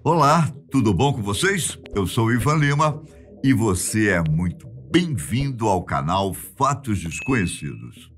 Olá, tudo bom com vocês? Eu sou o Ivan Lima e você é muito bem-vindo ao canal Fatos Desconhecidos.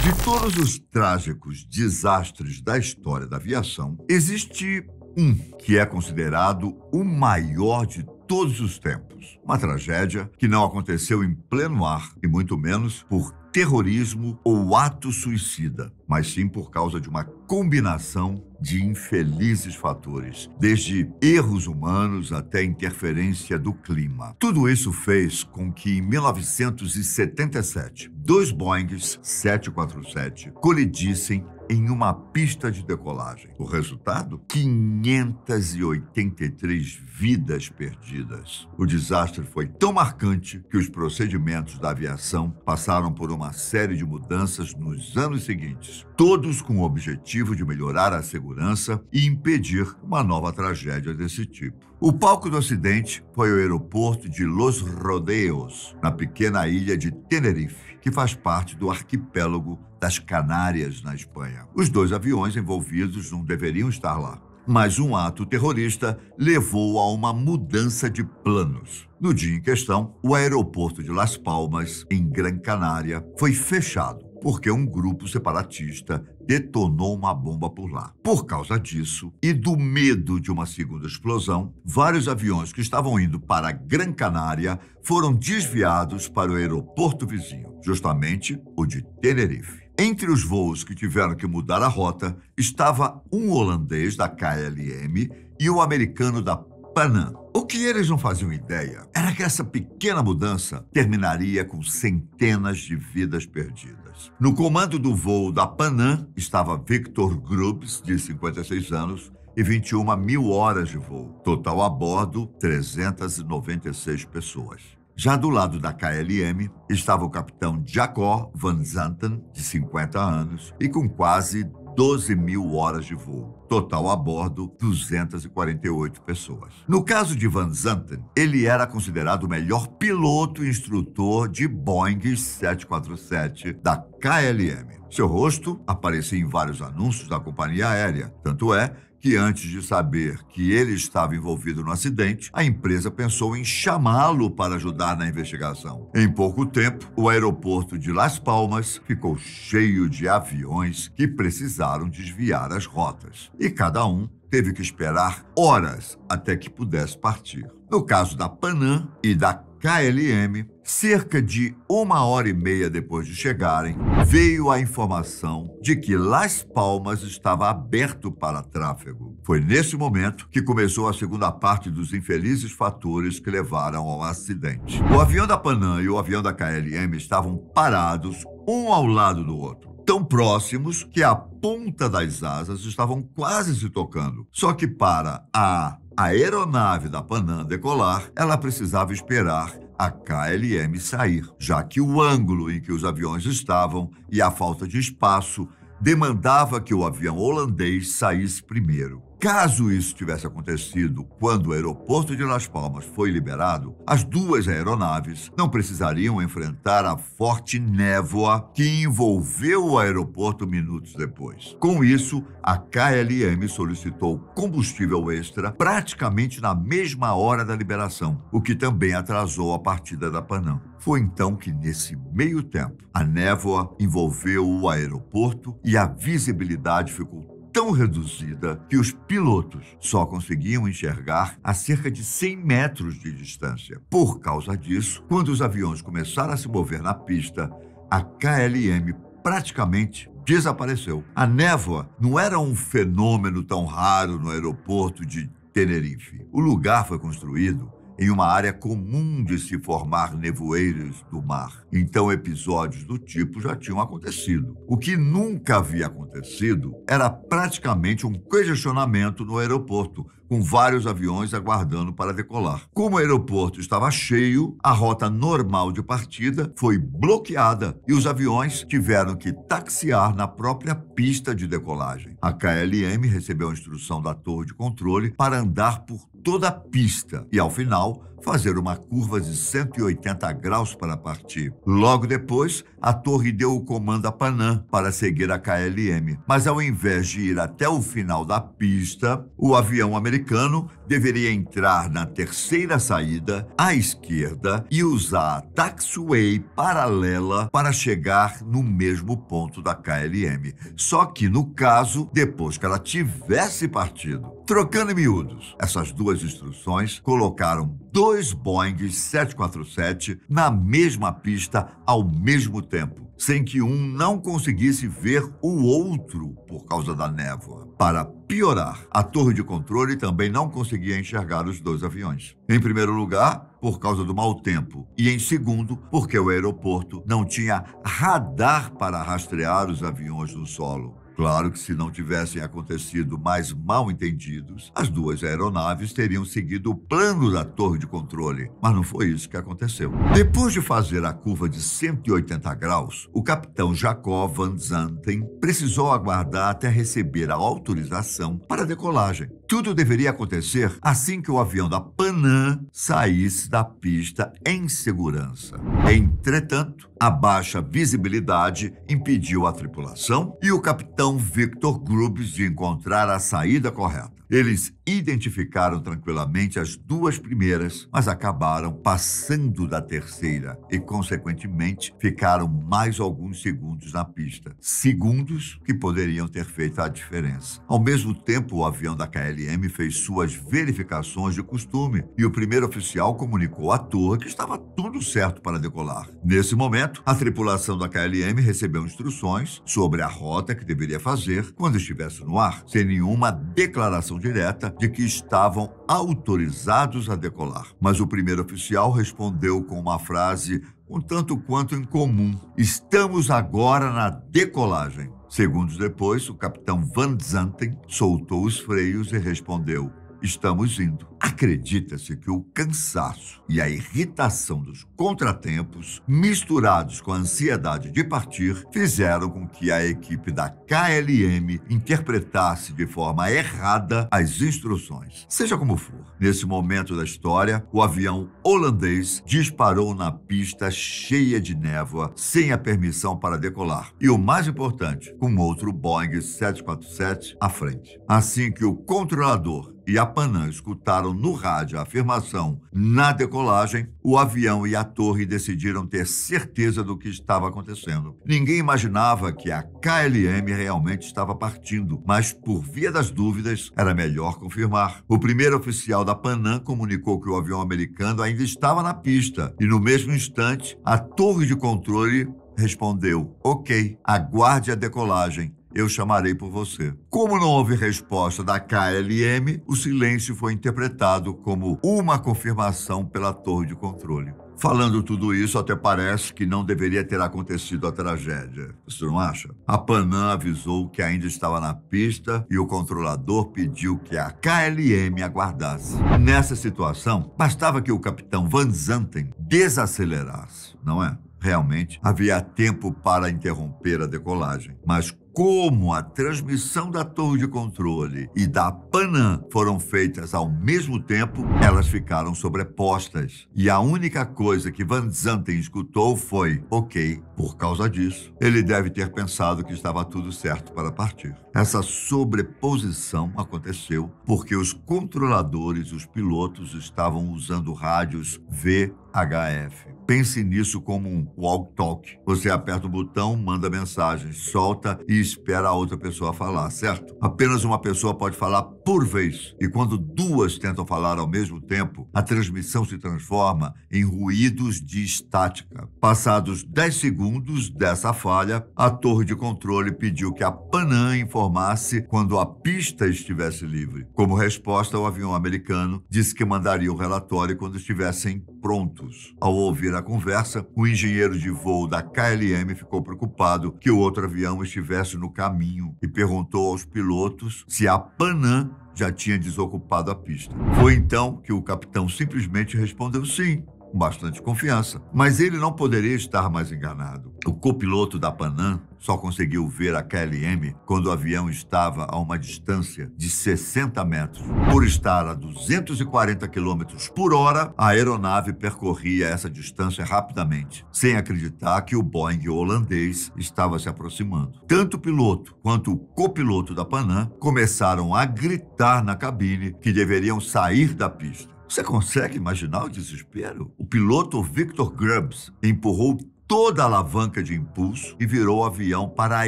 De todos os trágicos desastres da história da aviação, existe um que é considerado o maior de todos os tempos. Uma tragédia que não aconteceu em pleno ar e muito menos por terrorismo ou ato suicida, mas sim por causa de uma combinação de infelizes fatores, desde erros humanos até interferência do clima. Tudo isso fez com que, em 1977, dois Boeing 747 colidissem em uma pista de decolagem. O resultado? 583 vidas perdidas. O desastre foi tão marcante que os procedimentos da aviação passaram por uma série de mudanças nos anos seguintes, todos com o objetivo de melhorar a segurança e impedir uma nova tragédia desse tipo. O palco do acidente foi o aeroporto de Los Rodeos, na pequena ilha de Tenerife, que faz parte do arquipélago das Canárias, na Espanha. Os dois aviões envolvidos não deveriam estar lá, mas um ato terrorista levou a uma mudança de planos. No dia em questão, o aeroporto de Las Palmas, em Gran Canária, foi fechado porque um grupo separatista detonou uma bomba por lá. Por causa disso e do medo de uma segunda explosão, vários aviões que estavam indo para Gran Canária foram desviados para o aeroporto vizinho, justamente o de Tenerife. Entre os voos que tiveram que mudar a rota, estava um holandês da KLM e o americano da Pan Am. O que eles não faziam ideia era que essa pequena mudança terminaria com centenas de vidas perdidas. No comando do voo da Pan Am estava Victor Grubbs, de 56 anos, e 21 mil horas de voo. Total a bordo, 396 pessoas. Já do lado da KLM estava o capitão Jacó Van Zanten, de 50 anos, e com quase 12 mil horas de voo. Total a bordo, 248 pessoas. No caso de Van Zanten, ele era considerado o melhor piloto e instrutor de Boeing 747 da KLM. Seu rosto aparecia em vários anúncios da companhia aérea. Tanto é que antes de saber que ele estava envolvido no acidente, a empresa pensou em chamá-lo para ajudar na investigação. Em pouco tempo, o aeroporto de Las Palmas ficou cheio de aviões que precisaram desviar as rotas. E cada um teve que esperar horas até que pudesse partir. No caso da Pan Am e da KLM, cerca de 1h30 depois de chegarem, veio a informação de que Las Palmas estava aberto para tráfego. Foi nesse momento que começou a segunda parte dos infelizes fatores que levaram ao acidente. O avião da Pan Am e o avião da KLM estavam parados, um ao lado do outro, tão próximos que a ponta das asas estavam quase se tocando. Só que para a aeronave da Pan Am decolar, ela precisava esperar a KLM sair, já que o ângulo em que os aviões estavam e a falta de espaço demandava que o avião holandês saísse primeiro. Caso isso tivesse acontecido quando o aeroporto de Las Palmas foi liberado, as duas aeronaves não precisariam enfrentar a forte névoa que envolveu o aeroporto minutos depois. Com isso, a KLM solicitou combustível extra praticamente na mesma hora da liberação, o que também atrasou a partida da Pan Am. Foi então que, nesse meio tempo, a névoa envolveu o aeroporto e a visibilidade ficou tão reduzida que os pilotos só conseguiam enxergar a cerca de 100 metros de distância. Por causa disso, quando os aviões começaram a se mover na pista, a KLM praticamente desapareceu. A névoa não era um fenômeno tão raro no aeroporto de Tenerife. O lugar foi construído em uma área comum de se formar nevoeiros do mar. Então, episódios do tipo já tinham acontecido. O que nunca havia acontecido era praticamente um congestionamento no aeroporto, com vários aviões aguardando para decolar. Como o aeroporto estava cheio, a rota normal de partida foi bloqueada e os aviões tiveram que taxiar na própria pista de decolagem. A KLM recebeu a instrução da torre de controle para andar por toda a pista e, ao final, fazer uma curva de 180 graus para partir. Logo depois, a torre deu o comando a Panam para seguir a KLM, mas ao invés de ir até o final da pista, o avião americano deveria entrar na terceira saída, à esquerda, e usar a taxiway paralela para chegar no mesmo ponto da KLM. Só que, no caso, depois que ela tivesse partido. Trocando em miúdos, essas duas instruções colocaram 2 Boeing 747 na mesma pista ao mesmo tempo, sem que um não conseguisse ver o outro por causa da névoa. Para piorar, a torre de controle também não conseguia enxergar os 2 aviões. Em primeiro lugar, por causa do mau tempo, e em segundo, porque o aeroporto não tinha radar para rastrear os aviões no solo. Claro que se não tivessem acontecido mais mal-entendidos, as 2 aeronaves teriam seguido o plano da torre de controle, mas não foi isso que aconteceu. Depois de fazer a curva de 180 graus, o capitão Jacob Van Zanten precisou aguardar até receber a autorização para a decolagem. Tudo deveria acontecer assim que o avião da Panam saísse da pista em segurança. Entretanto, a baixa visibilidade impediu a tripulação e o capitão Victor Grubbs de encontrar a saída correta. Eles identificaram tranquilamente as 2 primeiras, mas acabaram passando da terceira e, consequentemente, ficaram mais alguns segundos na pista. Segundos que poderiam ter feito a diferença. Ao mesmo tempo, o avião da KLM fez suas verificações de costume e o primeiro oficial comunicou à torre que estava tudo certo para decolar. Nesse momento, a tripulação da KLM recebeu instruções sobre a rota que deveria fazer quando estivesse no ar, sem nenhuma declaração direta de que estavam autorizados a decolar. Mas o primeiro oficial respondeu com uma frase um tanto quanto incomum: "Estamos agora na decolagem." Segundos depois, o capitão Van Zanten soltou os freios e respondeu: "Estamos indo." Acredita-se que o cansaço e a irritação dos contratempos, misturados com a ansiedade de partir, fizeram com que a equipe da KLM interpretasse de forma errada as instruções. Seja como for, nesse momento da história, o avião holandês disparou na pista cheia de névoa, sem a permissão para decolar. E o mais importante, com outro Boeing 747 à frente. Assim que o controlador e a Panam escutaram no rádio a afirmação "na decolagem", o avião e a torre decidiram ter certeza do que estava acontecendo. Ninguém imaginava que a KLM realmente estava partindo, mas por via das dúvidas, era melhor confirmar. O primeiro oficial da Panam comunicou que o avião americano ainda estava na pista e, no mesmo instante, a torre de controle respondeu: "Ok, aguarde a decolagem. Eu chamarei por você." Como não houve resposta da KLM, o silêncio foi interpretado como uma confirmação pela torre de controle. Falando tudo isso, até parece que não deveria ter acontecido a tragédia. Você não acha? A Panam avisou que ainda estava na pista e o controlador pediu que a KLM aguardasse. Nessa situação, bastava que o capitão Van Zanten desacelerasse, não é? Realmente, havia tempo para interromper a decolagem, mas como a transmissão da torre de controle e da Panam foram feitas ao mesmo tempo, elas ficaram sobrepostas. E a única coisa que Van Zanten escutou foi: "Ok." Por causa disso, ele deve ter pensado que estava tudo certo para partir. Essa sobreposição aconteceu porque os controladores e os pilotos estavam usando rádios VHF. Pense nisso como um walkie-talkie. Você aperta o botão, manda mensagem, solta e espera a outra pessoa falar, certo? Apenas uma pessoa pode falar por vez. E quando 2 tentam falar ao mesmo tempo, a transmissão se transforma em ruídos de estática. Passados 10 segundos dessa falha, a torre de controle pediu que a Panam informasse quando a pista estivesse livre. Como resposta, o avião americano disse que mandaria o relatório quando estivessem prontos. Ao ouvir a conversa, o engenheiro de voo da KLM ficou preocupado que o outro avião estivesse no caminho e perguntou aos pilotos se a Panam já tinha desocupado a pista. Foi então que o capitão simplesmente respondeu sim. com bastante confiança. Mas ele não poderia estar mais enganado. O copiloto da Panam só conseguiu ver a KLM quando o avião estava a uma distância de 60 metros. Por estar a 240 km por hora, a aeronave percorria essa distância rapidamente, sem acreditar que o Boeing holandês estava se aproximando. Tanto o piloto quanto o copiloto da Panam começaram a gritar na cabine que deveriam sair da pista. Você consegue imaginar o desespero? O piloto Victor Grubbs empurrou toda a alavanca de impulso e virou o avião para a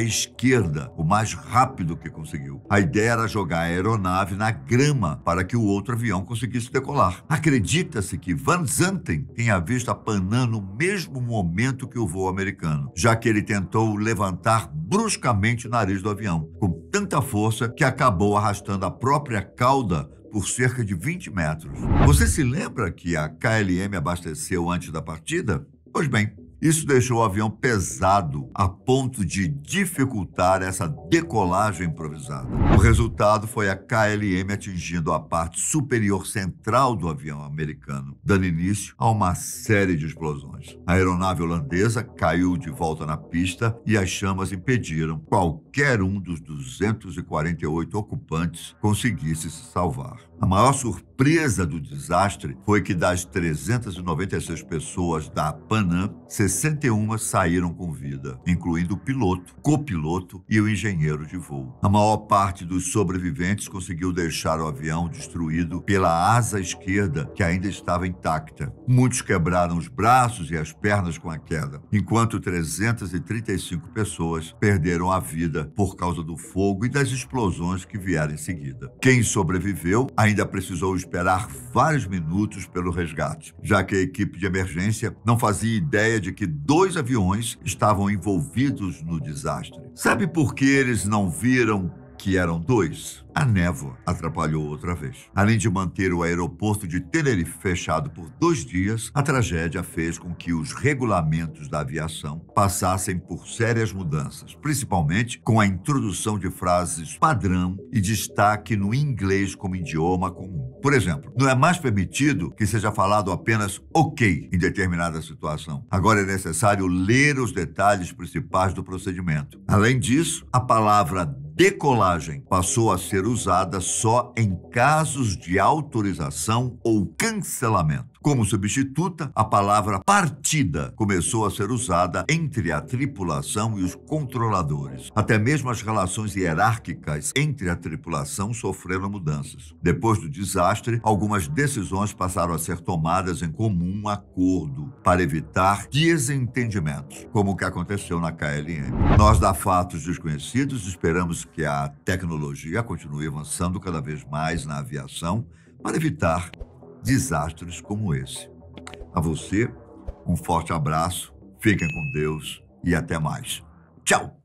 esquerda, o mais rápido que conseguiu. A ideia era jogar a aeronave na grama para que o outro avião conseguisse decolar. Acredita-se que Van Zanten tenha visto a Panam no mesmo momento que o voo americano, já que ele tentou levantar bruscamente o nariz do avião, com tanta força que acabou arrastando a própria cauda por cerca de 20 metros. Você se lembra que a KLM abasteceu antes da partida? Pois bem, isso deixou o avião pesado a ponto de dificultar essa decolagem improvisada. O resultado foi a KLM atingindo a parte superior central do avião americano, dando início a uma série de explosões. A aeronave holandesa caiu de volta na pista e as chamas impediram qualquer um dos 248 ocupantes conseguisse se salvar. A maior surpresa do desastre foi que das 396 pessoas da Panam, 61 saíram com vida, incluindo o piloto, copiloto e o engenheiro de voo. A maior parte dos sobreviventes conseguiu deixar o avião destruído pela asa esquerda, que ainda estava intacta. Muitos quebraram os braços e as pernas com a queda, enquanto 335 pessoas perderam a vida por causa do fogo e das explosões que vieram em seguida. Quem sobreviveu ainda precisou esperar vários minutos pelo resgate, já que a equipe de emergência não fazia ideia de que 2 aviões estavam envolvidos no desastre. Sabe por que eles não viram que eram 2? A névoa atrapalhou outra vez. Além de manter o aeroporto de Tenerife fechado por 2 dias, a tragédia fez com que os regulamentos da aviação passassem por sérias mudanças, principalmente com a introdução de frases padrão e destaque no inglês como idioma comum. Por exemplo, não é mais permitido que seja falado apenas ok em determinada situação. Agora é necessário ler os detalhes principais do procedimento. Além disso, a palavra decolagem passou a ser usada só em casos de autorização ou cancelamento. Como substituta, a palavra partida começou a ser usada entre a tripulação e os controladores. Até mesmo as relações hierárquicas entre a tripulação sofreram mudanças. Depois do desastre, algumas decisões passaram a ser tomadas em comum acordo para evitar desentendimentos, como o que aconteceu na KLM. Nós, da Fatos Desconhecidos, esperamos que a tecnologia continue avançando cada vez mais na aviação para evitar desastres como esse. A você, um forte abraço, fiquem com Deus e até mais. Tchau!